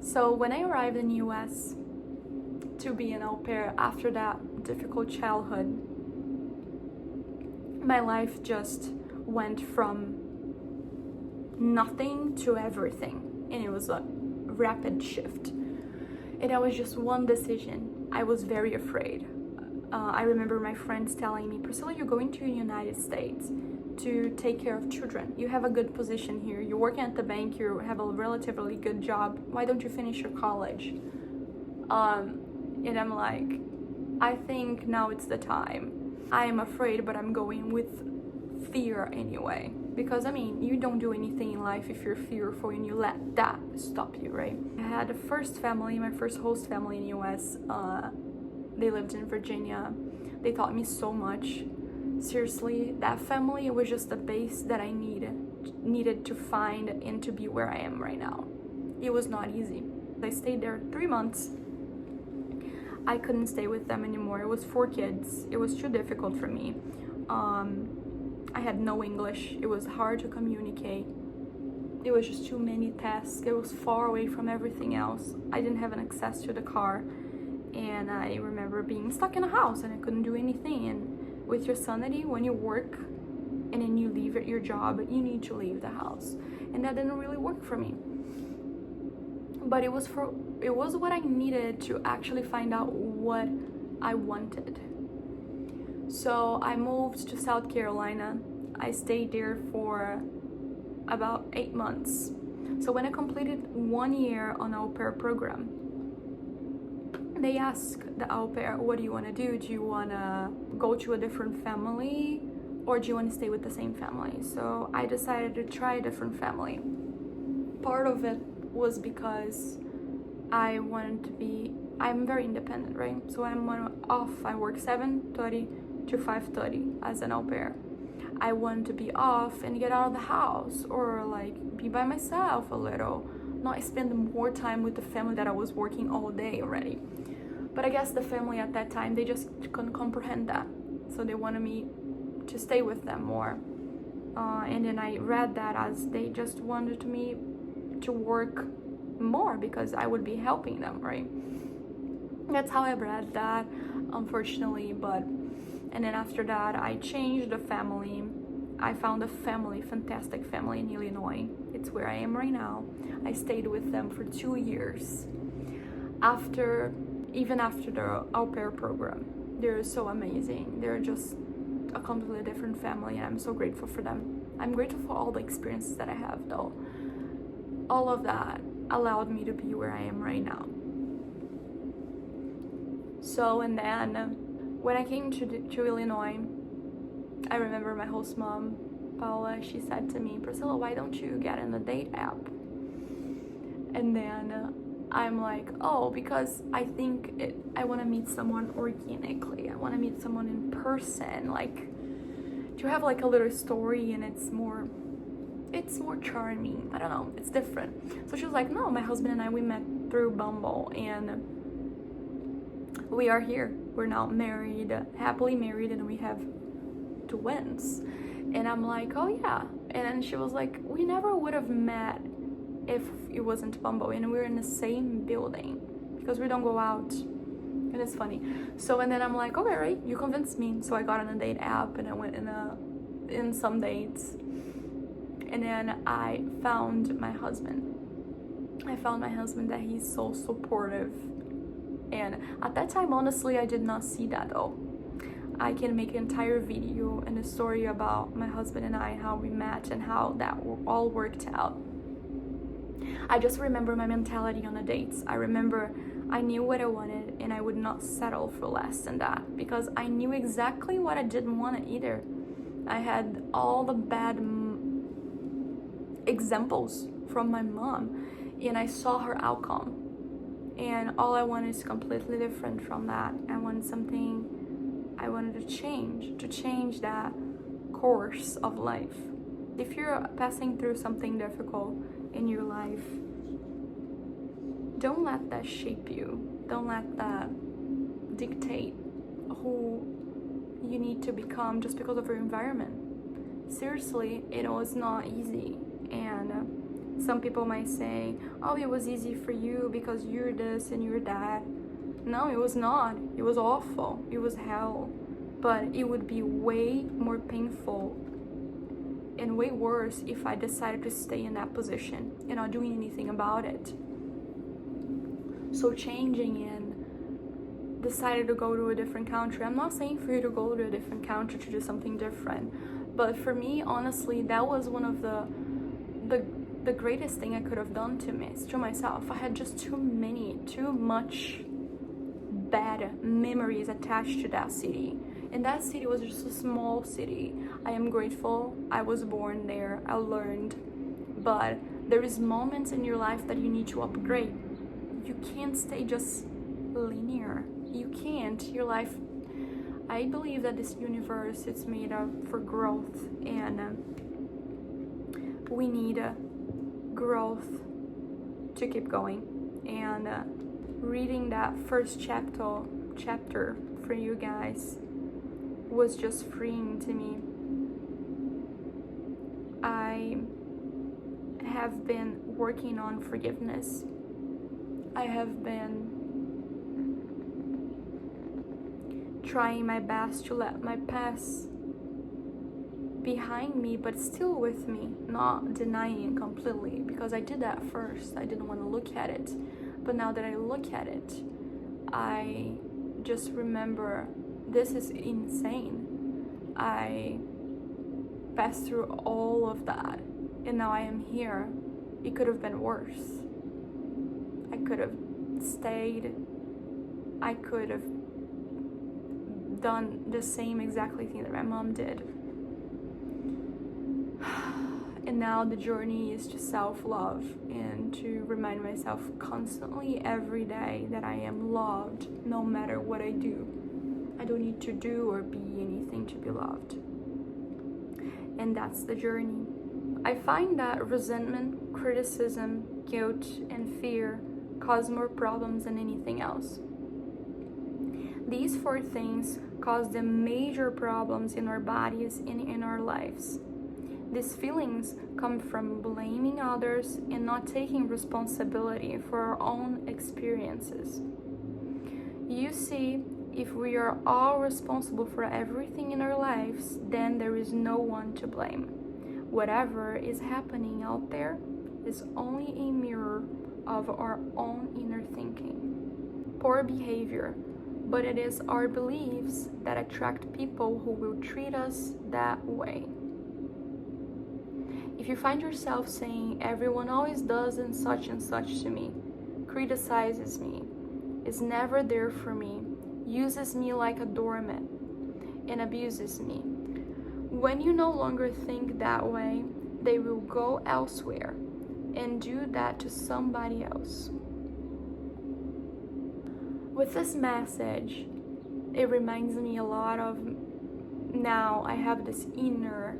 So when I arrived in US to be an au pair after that difficult childhood, my life just went from nothing to everything, and it was a rapid shift. And that was just one decision. I was very afraid. I remember my friends telling me, Priscilla, you're going to the United States to take care of children. You have a good position here. You're working at the bank. You have a relatively good job. Why don't you finish your college? And I'm like, I think now it's the time. I am afraid, but I'm going with fear anyway. Because I mean, you don't do anything in life if you're fearful and you let that stop you, right? I had a first family, my first host family in the US. They lived in Virginia. They taught me so much. Seriously, that family was just the base that I needed to find and to be where I am right now. It was not easy. I stayed there 3 months. I couldn't stay with them anymore. It was 4 kids. It was too difficult for me. I had no English. It was hard to communicate. It was just too many tasks. It was far away from everything else. I didn't have an access to the car. And I remember being stuck in a house and I couldn't do anything. And with your sanity, when you work and then you leave your job, you need to leave the house. And that didn't really work for me. But it was what I needed to actually find out what I wanted. So I moved to South Carolina. I stayed there for about 8 months. So when I completed 1 year on au pair program, they asked the au pair, what do you want to do? Do you want to go to a different family or do you want to stay with the same family? So I decided to try a different family. Part of it was because I'm very independent, right? So when I'm off, I work 7:30 to 5:30 as an au pair. I wanted to be off and get out of the house or like be by myself a little, not spend more time with the family that I was working all day already. But I guess the family at that time, they just couldn't comprehend that. So they wanted me to stay with them more. And then I read that as they just wanted me to work more because I would be helping them, right? That's how I read that, unfortunately. And then after that, I changed the family. I found a family, fantastic family in Illinois. It's where I am right now. I stayed with them for 2 years. Even after the au pair program, they're so amazing. They're just a completely different family, and I'm so grateful for them. I'm grateful for all the experiences that I have, though. All of that allowed me to be where I am right now. So, and then when I came to Illinois, I remember my host mom, Paula, she said to me, Priscilla, why don't you get in the date app? And then I'm like, oh, because I think I want to meet someone organically. I want to meet someone in person, like to have like a little story, and it's more charming. I don't know, it's different. So she was like, no, my husband and I, we met through Bumble, and we are here. We're now married, happily married, and we have twins. And I'm like, oh yeah. And then she was like, we never would have met if it wasn't Bumble, and we're in the same building because we don't go out. And it's funny. So, and then I'm like, okay, right, you convinced me. So I got on a date app and I went in some dates. And then I found my husband. That he's so supportive. And at that time, honestly, I did not see that though. I can make an entire video and a story about my husband and I, how we met and how that all worked out. I just remember my mentality on the dates. I remember I knew what I wanted and I would not settle for less than that because I knew exactly what I didn't want either. I had all the bad examples from my mom and I saw her outcome. And all I wanted is completely different from that. I wanted to change that course of life. If you're passing through something difficult in your life, don't let that shape you. Don't let that dictate who you need to become just because of your environment. Seriously, it was not easy. And Some people might say, oh, it was easy for you because you're this and you're that. No, it was not. It was awful. It was hell. But it would be way more painful and way worse if I decided to stay in that position and not doing anything about it. So changing and decided to go to a different country. I'm not saying for you to go to a different country to do something different, but for me, honestly, that was one of the greatest thing I could have done to myself. I had just too much bad memories attached to that city. And that city was just a small city. I am grateful I was born there. I learned. But there is moments in your life that you need to upgrade. You can't stay just linear. You can't. Your life, I believe that this universe is made for growth, and we need growth to keep going. And reading that first chapter for you guys was just freeing to me. I have been working on forgiveness. I have been trying my best to let my past behind me, but still with me, not denying it completely, because I did that first. I didn't want to look at it. But now that I look at it, I just remember this is insane. I passed through all of that, and now I am here. It could have been worse. I could have stayed. I could have done the same exactly thing that my mom did. And now the journey is to self-love and to remind myself constantly every day that I am loved no matter what I do. I don't need to do or be anything to be loved. And that's the journey. I find that resentment, criticism, guilt, and fear cause more problems than anything else. These 4 things cause the major problems in our bodies and in our lives. These feelings come from blaming others and not taking responsibility for our own experiences. You see, if we are all responsible for everything in our lives, then there is no one to blame. Whatever is happening out there is only a mirror of our own inner thinking. Poor behavior, but it is our beliefs that attract people who will treat us that way. If you find yourself saying, everyone always does and such to me, criticizes me, is never there for me, uses me like a doormat, and abuses me, when you no longer think that way, they will go elsewhere and do that to somebody else. With this message, it reminds me a lot of now I have this inner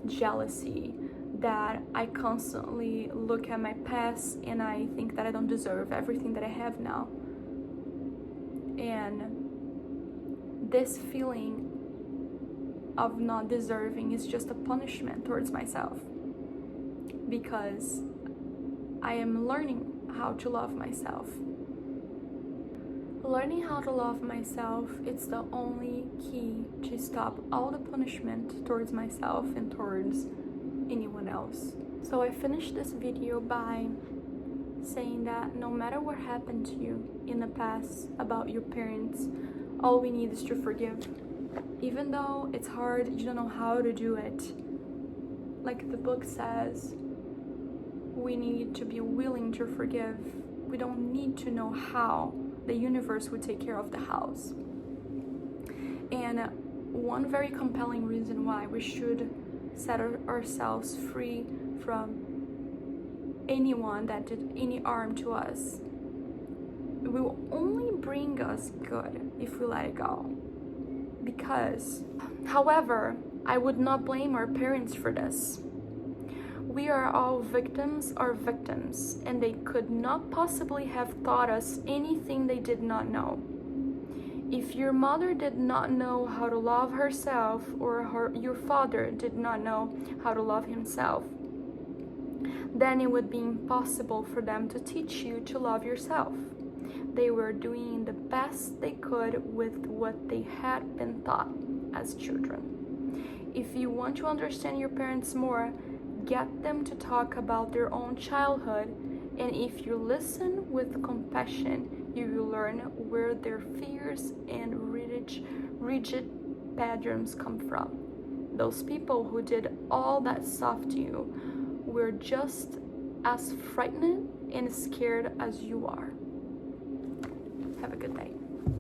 jealousy that I constantly look at my past and I think that I don't deserve everything that I have now. And this feeling of not deserving is just a punishment towards myself, because I am learning how to love myself. Learning how to love myself, it's the only key to stop all the punishment towards myself and towards anyone else. So I finished this video by saying that no matter what happened to you in the past about your parents, all we need is to forgive. Even though it's hard, you don't know how to do it. Like the book says, we need to be willing to forgive. We don't need to know how. The universe would take care of the house. And one very compelling reason why we should set ourselves free from anyone that did any harm to us will only bring us good if we let it go. Because, however, I would not blame our parents for this. We are all victims, and they could not possibly have taught us anything they did not know. If your mother did not know how to love herself, or your father did not know how to love himself, then it would be impossible for them to teach you to love yourself. They were doing the best they could with what they had been taught as children. If you want to understand your parents more, get them to talk about their own childhood, and if you listen with compassion, you will learn where their fears and rigid patterns come from. Those people who did all that stuff to you were just as frightened and scared as you are. Have a good day.